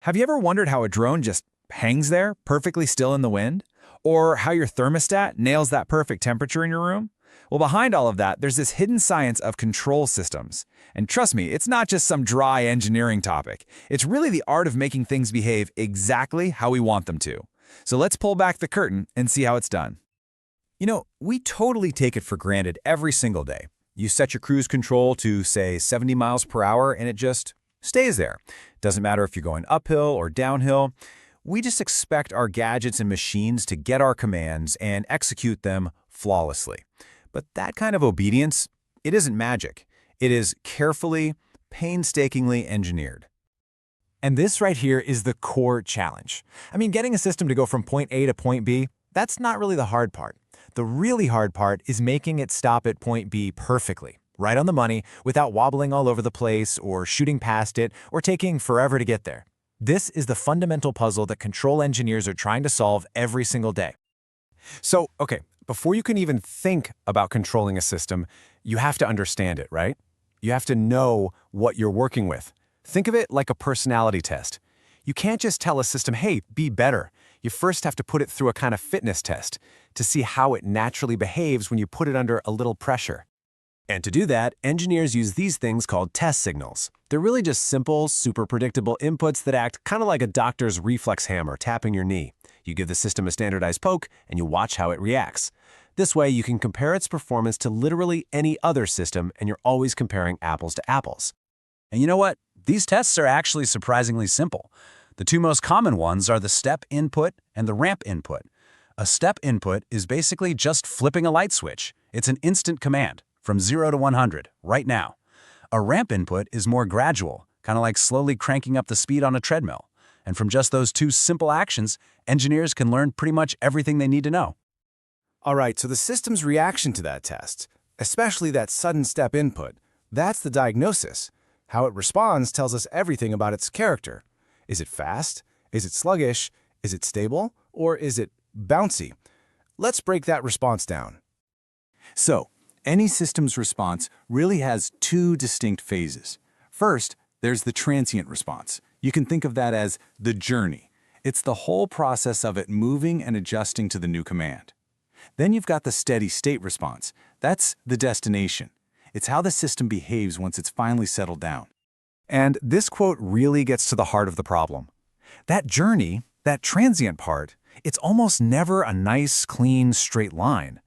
Have you ever wondered how a drone just hangs there, perfectly still in the wind? Or how your thermostat nails that perfect temperature in your room? Well, behind all of that, there's this hidden science of control systems. And trust me, it's not just some dry engineering topic. It's really the art of making things behave exactly how we want them to. So let's pull back the curtain and see how it's done. We totally take it for granted every single day. You set your cruise control to, say, 70 miles per hour, and it just stays there. Doesn't matter if you're going uphill or downhill. We just expect our gadgets and machines to get our commands and execute them flawlessly. But that kind of obedience, it isn't magic. It is carefully, painstakingly engineered. And this right here is the core challenge. Getting a system to go from point A to point B, that's not really the hard part. The really hard part is making it stop at point B perfectly, right on the money, without wobbling all over the place or shooting past it or taking forever to get there. This is the fundamental puzzle that control engineers are trying to solve every single day. So, before you can even think about controlling a system, you have to understand it, right? You have to know what you're working with. Think of it like a personality test. You can't just tell a system, hey, be better. You first have to put it through a kind of fitness test to see how it naturally behaves when you put it under a little pressure. And to do that, engineers use these things called test signals. They're really just simple, super predictable inputs that act kind of like a doctor's reflex hammer tapping your knee. You give the system a standardized poke, and you watch how it reacts. This way, you can compare its performance to literally any other system, and you're always comparing apples to apples. And you know what? These tests are actually surprisingly simple. The two most common ones are the step input and the ramp input. A step input is basically just flipping a light switch. It's an instant command, from 0 to 100, right now. A ramp input is more gradual, kind of like slowly cranking up the speed on a treadmill. And from just those two simple actions, engineers can learn pretty much everything they need to know. All right, so the system's reaction to that test, especially that sudden step input, that's the diagnosis. How it responds tells us everything about its character. Is it fast? Is it sluggish? Is it stable? Or is it bouncy? Let's break that response down. So, any system's response really has two distinct phases. First, there's the transient response. You can think of that as the journey. It's the whole process of it moving and adjusting to the new command. Then you've got the steady-state response. That's the destination. It's how the system behaves once it's finally settled down. And this quote really gets to the heart of the problem. That journey, that transient part, it's almost never a nice, clean, straight line.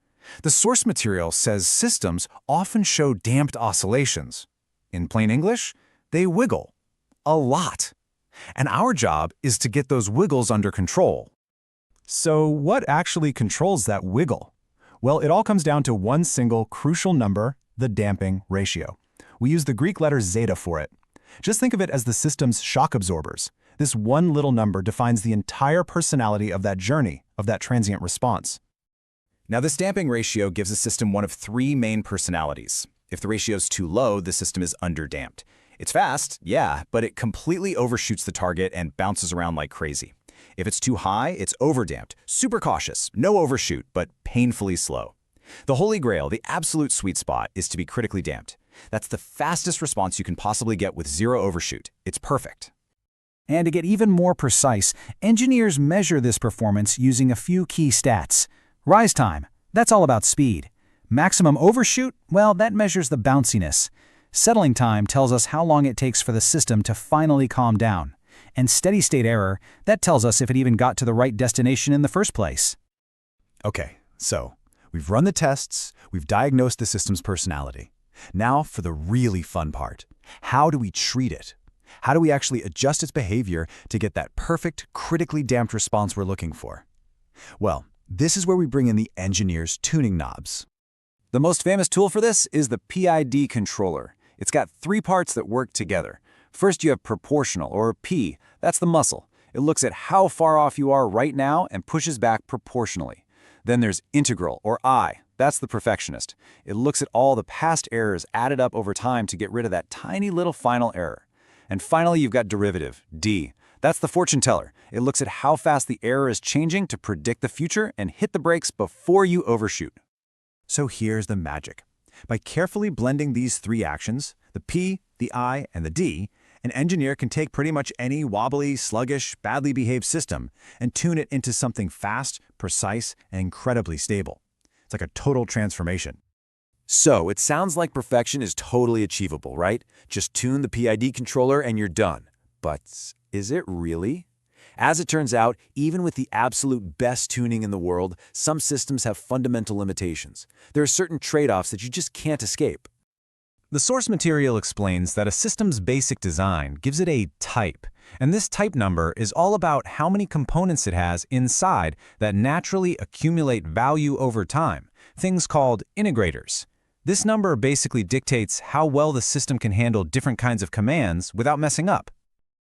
The source material says systems often show damped oscillations. In plain English, they wiggle. A lot. And our job is to get those wiggles under control. So what actually controls that wiggle? Well, it all comes down to one single crucial number, the damping ratio. We use the Greek letter zeta for it. Just think of it as the system's shock absorbers. This one little number defines the entire personality of that journey, of that transient response. Now, this damping ratio gives a system one of three main personalities. If the ratio is too low, the system is underdamped. It's fast, yeah, but it completely overshoots the target and bounces around like crazy. If it's too high, it's overdamped, super cautious, no overshoot, but painfully slow. The holy grail, the absolute sweet spot, is to be critically damped. That's the fastest response you can possibly get with zero overshoot. It's perfect. And to get even more precise, engineers measure this performance using a few key stats. Rise time, that's all about speed. Maximum overshoot, well, that measures the bounciness. Settling time tells us how long it takes for the system to finally calm down. And steady-state error, that tells us if it even got to the right destination in the first place. Okay, so we've run the tests, we've diagnosed the system's personality. Now for the really fun part. How do we treat it? How do we actually adjust its behavior to get that perfect, critically damped response we're looking for? Well, this is where we bring in the engineer's tuning knobs. The most famous tool for this is the PID controller. It's got three parts that work together. First, you have proportional, or P. That's the muscle. It looks at how far off you are right now and pushes back proportionally. Then there's integral, or I. That's the perfectionist. It looks at all the past errors added up over time to get rid of that tiny little final error. And finally, you've got derivative, D. That's the fortune teller. It looks at how fast the error is changing to predict the future and hit the brakes before you overshoot. So here's the magic. By carefully blending these three actions, the P, the I, and the D, An engineer can take pretty much any wobbly, sluggish, badly behaved system and tune it into something fast, precise, and incredibly stable. It's like a total transformation. So, it sounds like perfection is totally achievable, right? Just tune the PID controller and you're done. But is it really? As it turns out, even with the absolute best tuning in the world, some systems have fundamental limitations. There are certain trade-offs that you just can't escape. The source material explains that a system's basic design gives it a type, and this type number is all about how many components it has inside that naturally accumulate value over time, things called integrators. This number basically dictates how well the system can handle different kinds of commands without messing up.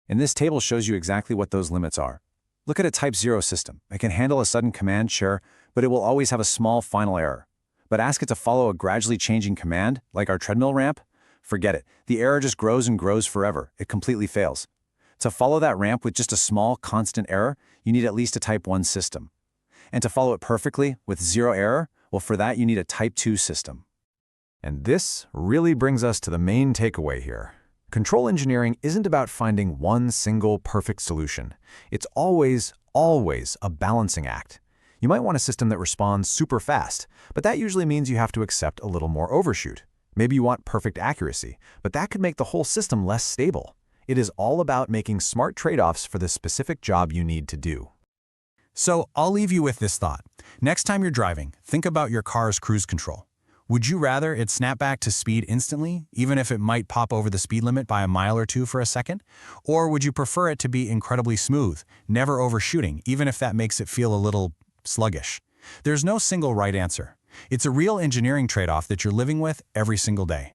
And this table shows you exactly what those limits are. Look at a Type 0 system. It can handle a sudden command, sure, but it will always have a small final error. But ask it to follow a gradually changing command, like our treadmill ramp, forget it. The error just grows and grows forever. It completely fails. To follow that ramp with just a small, constant error, you need at least a Type 1 system. And to follow it perfectly, with zero error, well, for that you need a Type 2 system. And this really brings us to the main takeaway here. Control engineering isn't about finding one single perfect solution. It's always a balancing act. You might want a system that responds super fast, but that usually means you have to accept a little more overshoot. Maybe you want perfect accuracy, but that could make the whole system less stable. It is all about making smart trade-offs for the specific job you need to do. So I'll leave you with this thought. Next time you're driving, think about your car's cruise control. Would you rather it snap back to speed instantly, even if it might pop over the speed limit by a mile or two for a second? Or would you prefer it to be incredibly smooth, never overshooting, even if that makes it feel a little sluggish? There's no single right answer. It's a real engineering trade-off that you're living with every single day.